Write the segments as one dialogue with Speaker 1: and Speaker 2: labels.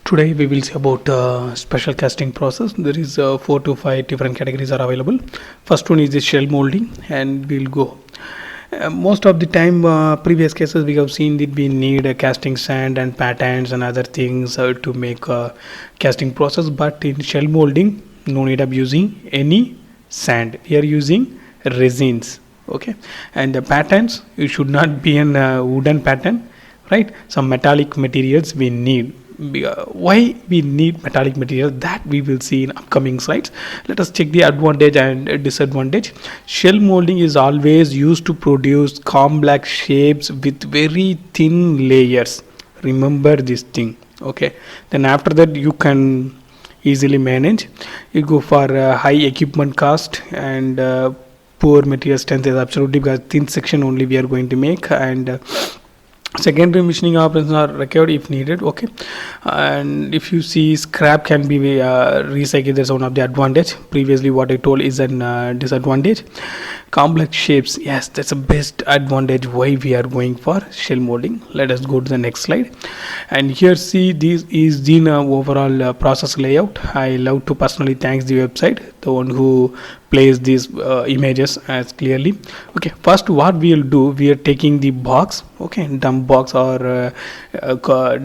Speaker 1: Today we will see about special casting process. There is 4 to 5 different categories are available. First one is the shell molding, and we'll go. Most of the time, previous cases we have seen that we need casting sand and patterns and other things to make a casting process. But in shell molding, no need of using any sand. We are using resins. Okay, and the patterns, it should not be an wooden pattern, right? Some metallic materials we need. Why we need metallic material, that we will see in upcoming slides. Let us check the advantage and disadvantage. Shell molding is always used to produce complex shapes with very thin layers. Remember this thing. Okay, then after that you can easily manage. You go for high equipment cost and poor material strength is absolutely, because thin section only we are going to make, and secondary machining operations are required if needed. Okay, and if you see, scrap can be recycled. That's one of the advantage. Previously what I told is an disadvantage. Complex shapes, yes, that's the best advantage why we are going for shell molding. Let us go to the next slide, and here see, this is the overall process layout. I love to personally thanks the website, the one who plays these images as clearly. Okay, first what we will do, we are taking the box, okay, dump box or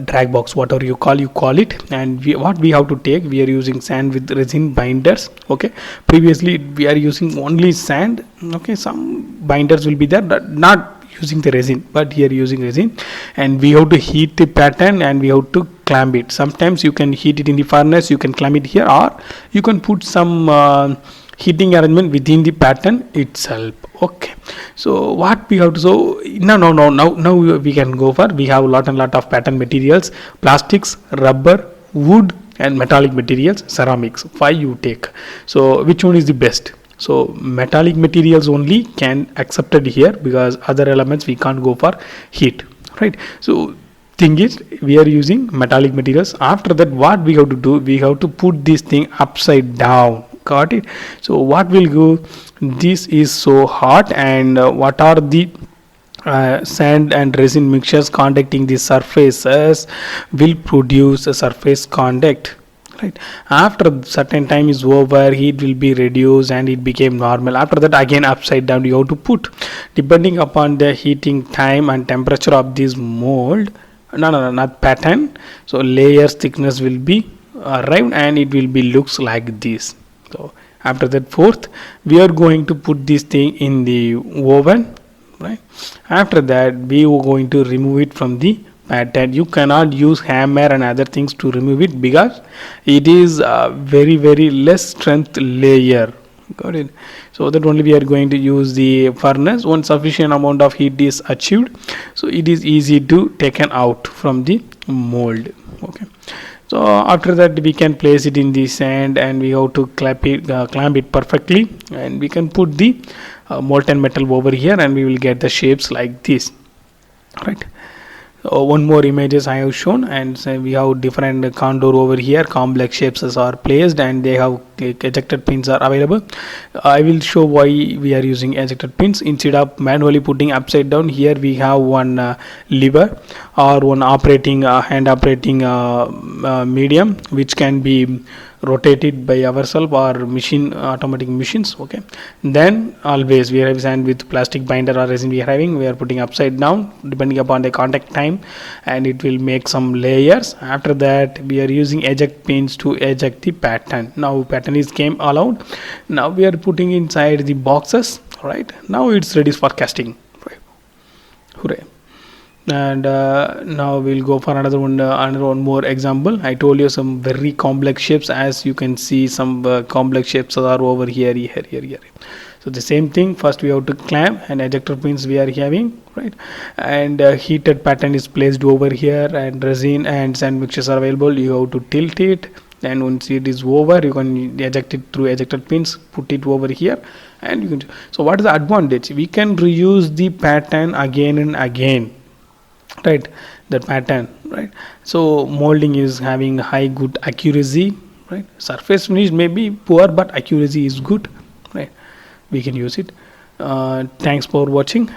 Speaker 1: drag box, whatever you call it, and what we have to take, we are using sand with resin binders. Okay, previously we are using only sand. Okay, some binders will be there, but not using the resin, but here using resin, and we have to heat the pattern and we have to clamp it. Sometimes you can heat it in the furnace, you can clamp it here, or you can put some heating arrangement within the pattern itself. Okay, so what we have to, so now we can go for, we have a lot of pattern materials: plastics, rubber, wood, and metallic materials, ceramics. 5 you take. So which one is the best? So metallic materials only can accepted here, because other elements we can't go for heat, right? So thing is, we are using metallic materials. After that what we have to do, we have to put this thing upside down. Got it? So what will go, this is so hot, and what are the sand and resin mixtures contacting the surfaces will produce a surface contact, right? After certain time is over, heat will be reduced and it became normal. After that again upside down you have to put, depending upon the heating time and temperature of this mold, not pattern, so layers thickness will be arrived and it will be looks like this. So after that, fourth, we are going to put this thing in the oven, right? After that we are going to remove it from the pattern. You cannot use hammer and other things to remove it, because it is a very less strength layer. Got it? So that only we are going to use the furnace. Once sufficient amount of heat is achieved, so it is easy to taken out from the mold. Okay, so after that we can place it in the sand and we have to clamp it perfectly, and we can put the molten metal over here and we will get the shapes like this, right? One more images I have shown, and so we have different contour over here, complex shapes are placed, and they have ejected pins are available. I will show why we are using ejected pins instead of manually putting upside down. Here we have one lever or one operating hand operating medium, which can be rotated by ourselves or machine, automatic machines. Okay, then always we have sand with plastic binder or resin we are putting upside down depending upon the contact time, and it will make some layers. After that we are using eject pins to eject the pattern. Now pattern is came allowed. Now we are putting inside the boxes, right? Now it's ready for casting, right? Hooray. And now we'll go for another one more example. I told you some very complex shapes. As you can see, some complex shapes are over here. So the same thing, first we have to clamp, and ejector pins we are having, right? And heated pattern is placed over here, and resin and sand mixtures are available. You have to tilt it, and once it is over you can eject it through ejected pins, put it over here, and you can. So what is the advantage? We can reuse the pattern again and again, right? That pattern, right? So molding is having high good accuracy, right? Surface finish may be poor, but accuracy is good, right? We can use it. Thanks for watching.